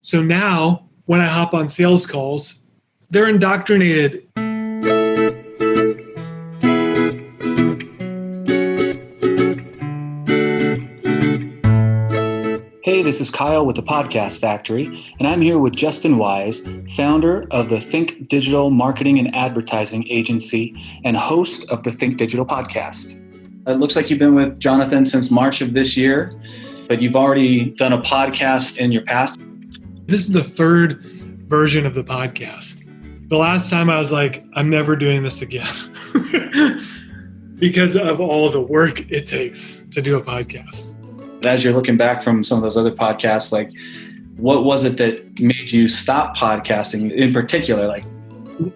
So now when I hop on sales calls, they're indoctrinated. Hey, this is Kyle with the Podcast Factory, and I'm here with Justin Wise, founder of the Think Digital Marketing and Advertising Agency and host of the Think Digital Podcast. It looks like you've been with Jonathan since March of this year, but you've already done a podcast in your past. This is the third version of the podcast. The last time I was like, I'm never doing this again because of all the work it takes to do a podcast. As you're looking back from some of those other podcasts, like what was it that made you stop podcasting in particular? Like,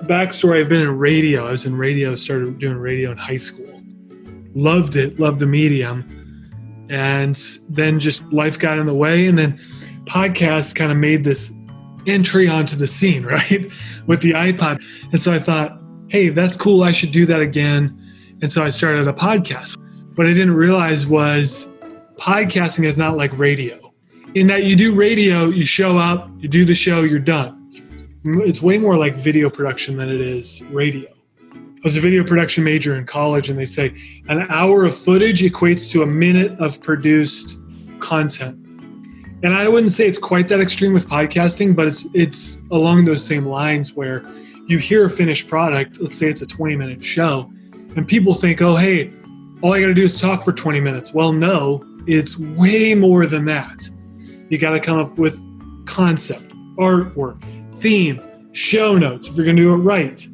backstory, I've been in radio. I was in radio, started doing radio in high school. Loved it, loved the medium. And then just life got in the way. And then podcasts kind of made this entry onto the scene, right? With the iPod. And so I thought, hey, that's cool. I should do that again. And so I started a podcast. What I didn't realize was podcasting is not like radio. In that you do radio, you show up, you do the show, you're done. It's way more like video production than it is radio. I was a video production major in college, and they say an hour of footage equates to a minute of produced content. And I wouldn't say it's quite that extreme with podcasting, but it's along those same lines where you hear a finished product, let's say it's a 20-minute show, and people think, oh, hey, all I got to do is talk for 20 minutes. Well, no, it's way more than that. You got to come up with concept, artwork, theme, show notes if you're going to do it right.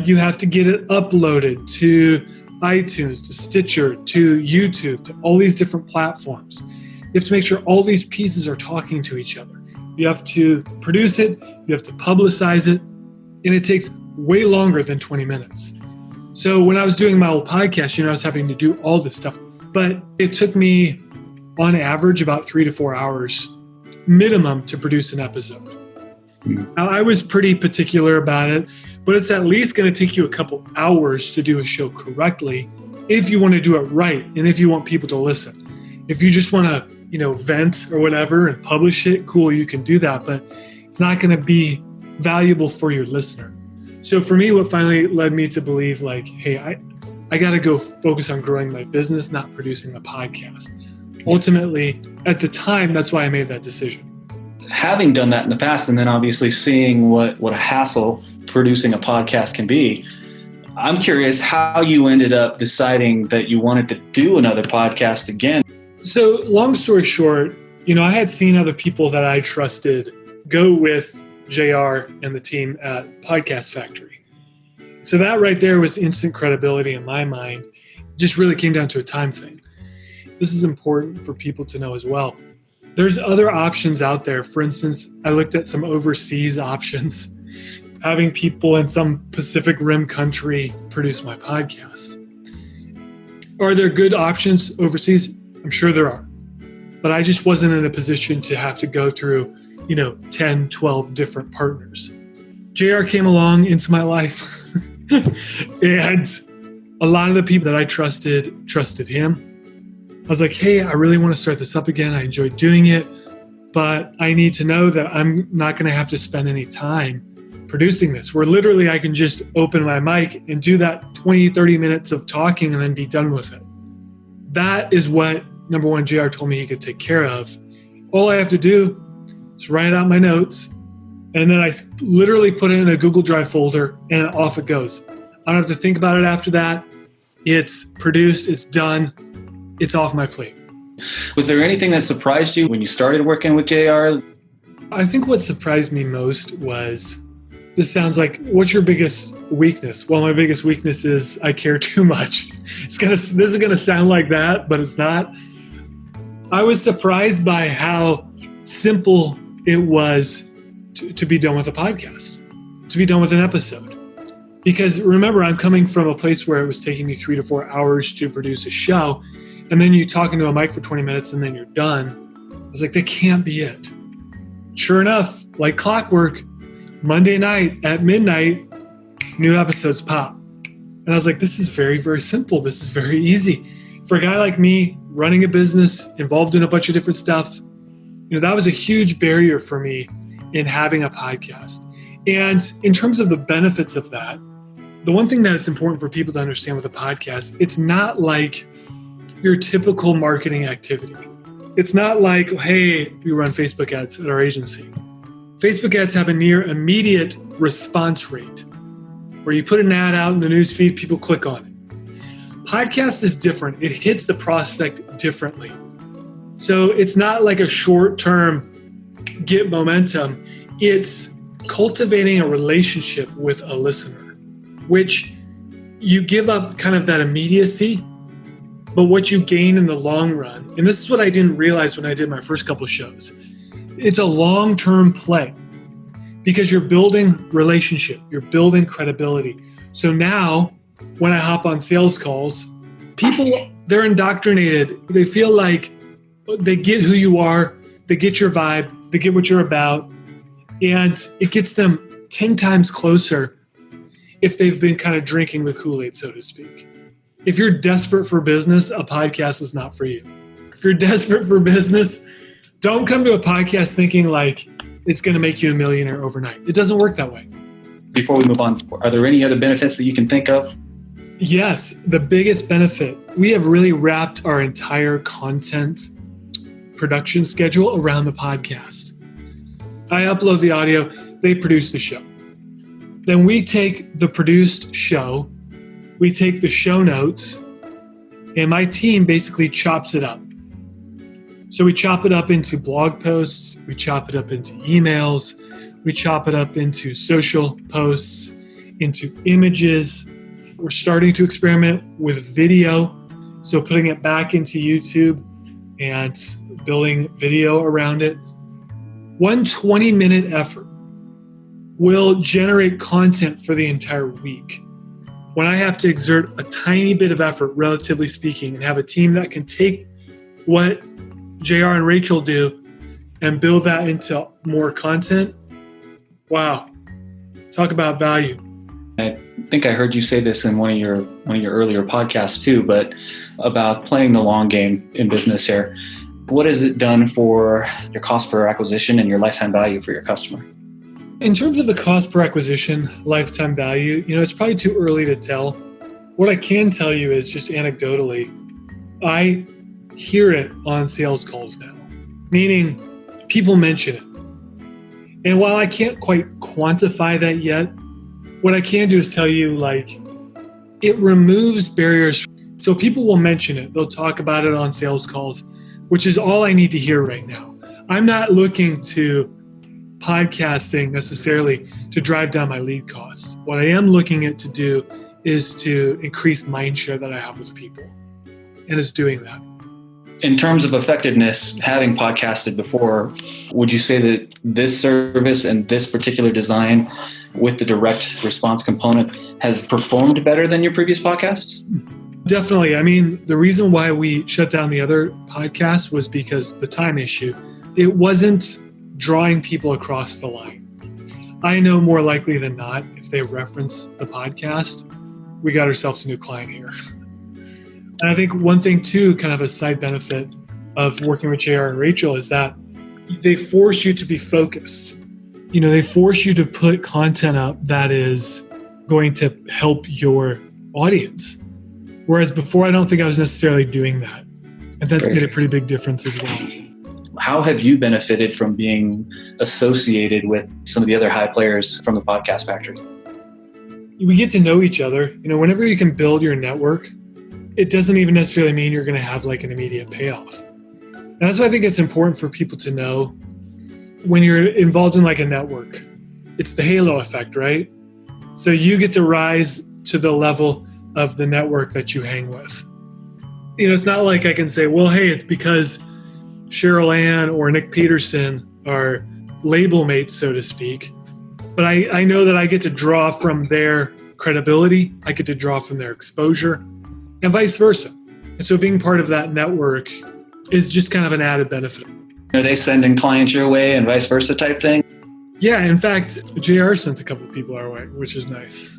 You have to get it uploaded to iTunes, to Stitcher, to YouTube, to all these different platforms. You have to make sure all these pieces are talking to each other. You have to produce it, you have to publicize it, and it takes way longer than 20 minutes. So when I was doing my old podcast, I was having to do all this stuff, but it took me on average about 3 to 4 hours minimum to produce an episode. Now, I was pretty particular about it, but it's at least going to take you a couple hours to do a show correctly if you want to do it right and if you want people to listen. If you just want to, vent or whatever and publish it, cool, you can do that, but it's not going to be valuable for your listener. So for me, what finally led me to believe like, hey, I got to go focus on growing my business, not producing a podcast. Ultimately, at the time, that's why I made that decision. Having done that in the past, and then obviously seeing what a hassle producing a podcast can be, I'm curious how you ended up deciding that you wanted to do another podcast again. So long story short, I had seen other people that I trusted go with JR and the team at Podcast Factory. So that right there was instant credibility in my mind. It just really came down to a time thing. This is important for people to know as well. There's other options out there. For instance, I looked at some overseas options, having people in some Pacific Rim country produce my podcast. Are there good options overseas? I'm sure there are. But I just wasn't in a position to have to go through, 10, 12 different partners. JR came along into my life and a lot of the people that I trusted him. I was like, hey, I really want to start this up again. I enjoyed doing it, but I need to know that I'm not going to have to spend any time producing this, where literally I can just open my mic and do that 20, 30 minutes of talking and then be done with it. That is what, number one, JR told me he could take care of. All I have to do is write out my notes, and then I literally put it in a Google Drive folder, and off it goes. I don't have to think about it after that. It's produced, it's done. It's off my plate. Was there anything that surprised you when you started working with JR? I think what surprised me most was, this sounds like, what's your biggest weakness? Well, my biggest weakness is I care too much. This is going to sound like that, but it's not. I was surprised by how simple it was to be done with a podcast, to be done with an episode. Because remember, I'm coming from a place where it was taking me 3 to 4 hours to produce a show. And then you talk into a mic for 20 minutes and then you're done. I was like, that can't be it. Sure enough, like clockwork, Monday night at midnight, new episodes pop. And I was like, this is very, very simple. This is very easy. For a guy like me, running a business, involved in a bunch of different stuff, That was a huge barrier for me in having a podcast. And in terms of the benefits of that, the one thing that it's important for people to understand with a podcast, it's not like your typical marketing activity. It's not like, hey, we run Facebook ads at our agency. Facebook ads have a near immediate response rate where you put an ad out in the news feed, people click on it. Podcast is different. It hits the prospect differently. So it's not like a short-term get momentum. It's cultivating a relationship with a listener, which you give up kind of that immediacy, but what you gain in the long run, and this is what I didn't realize when I did my first couple shows, it's a long-term play because you're building relationship, you're building credibility. So now when I hop on sales calls, people, they're indoctrinated. They feel like they get who you are, they get your vibe, they get what you're about, and it gets them 10 times closer if they've been kind of drinking the Kool-Aid, so to speak. If you're desperate for business, a podcast is not for you. If you're desperate for business, don't come to a podcast thinking like it's going to make you a millionaire overnight. It doesn't work that way. Before we move on, are there any other benefits that you can think of? Yes, the biggest benefit, we have really wrapped our entire content production schedule around the podcast. I upload the audio, they produce the show. Then we take the produced show, we take the show notes, and my team basically chops it up. So we chop it up into blog posts, we chop it up into emails, we chop it up into social posts, into images. We're starting to experiment with video, so putting it back into YouTube and building video around it. One 20-minute effort will generate content for the entire week. When I have to exert a tiny bit of effort, relatively speaking, and have a team that can take what JR and Rachel do and build that into more content, wow, talk about value. I think I heard you say this in one of your earlier podcasts too, but about playing the long game in business here. What has it done for your cost per acquisition and your lifetime value for your customer? In terms of the cost per acquisition, lifetime value, it's probably too early to tell. What I can tell you is just anecdotally, I hear it on sales calls now, meaning people mention it. And while I can't quite quantify that yet, what I can do is tell you, it removes barriers. So people will mention it. They'll talk about it on sales calls, which is all I need to hear right now. I'm not looking to podcasting necessarily to drive down my lead costs. What I am looking at to do is to increase mind share that I have with people, and it's doing that. In terms of effectiveness, having podcasted before, would you say that this service and this particular design with the direct response component has performed better than your previous podcasts? Definitely. I mean, the reason why we shut down the other podcast was because the time issue. It wasn't drawing people across the line. I know more likely than not, if they reference the podcast, we got ourselves a new client here. And I think one thing too, kind of a side benefit of working with JR and Rachel is that they force you to be focused. They force you to put content up that is going to help your audience. Whereas before, I don't think I was necessarily doing that. And that's made a pretty big difference as well. How have you benefited from being associated with some of the other high players from the Podcast Factory? We get to know each other. Whenever you can build your network, it doesn't even necessarily mean you're going to have an immediate payoff. And that's why I think it's important for people to know when you're involved in a network. It's the halo effect, right? So you get to rise to the level of the network that you hang with. It's not like I can say, well, hey, it's because Cheryl Ann or Nick Peterson are label mates, so to speak. But I know that I get to draw from their credibility. I get to draw from their exposure and vice versa. And so being part of that network is just kind of an added benefit. Are they sending clients your way and vice versa type thing? Yeah, in fact, JR sent a couple of people our way, which is nice.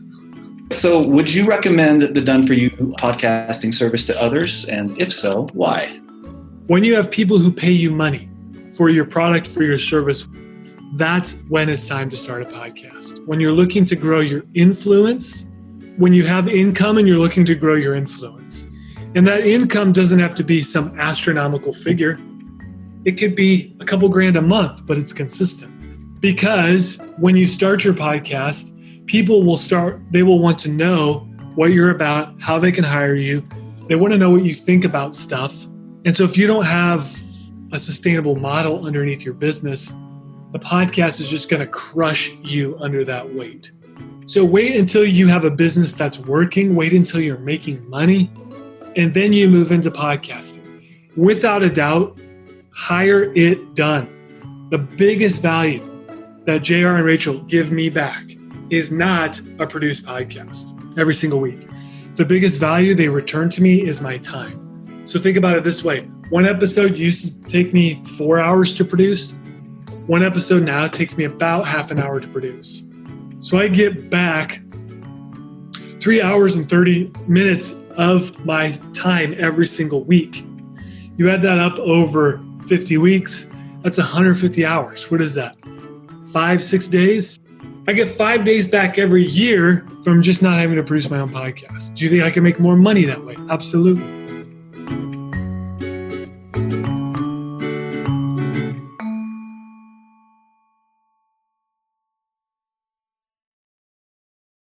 So would you recommend the Done For You podcasting service to others? And if so, why? When you have people who pay you money for your product, for your service, that's when it's time to start a podcast. When you're looking to grow your influence, when you have income and you're looking to grow your influence. And that income doesn't have to be some astronomical figure. It could be a couple grand a month, but it's consistent. Because when you start your podcast, they will want to know what you're about, how they can hire you. They want to know what you think about stuff. And so if you don't have a sustainable model underneath your business, the podcast is just going to crush you under that weight. So wait until you have a business that's working. Wait until you're making money. And then you move into podcasting. Without a doubt, hire it done. The biggest value that JR and Rachel give me back is not a produced podcast every single week. The biggest value they return to me is my time. So think about it this way. One episode used to take me 4 hours to produce. One episode now takes me about half an hour to produce. So I get back 3 hours and 30 minutes of my time every single week. You add that up over 50 weeks, that's 150 hours. What is that? 5-6 days? I get 5 days back every year from just not having to produce my own podcast. Do you think I can make more money that way? Absolutely.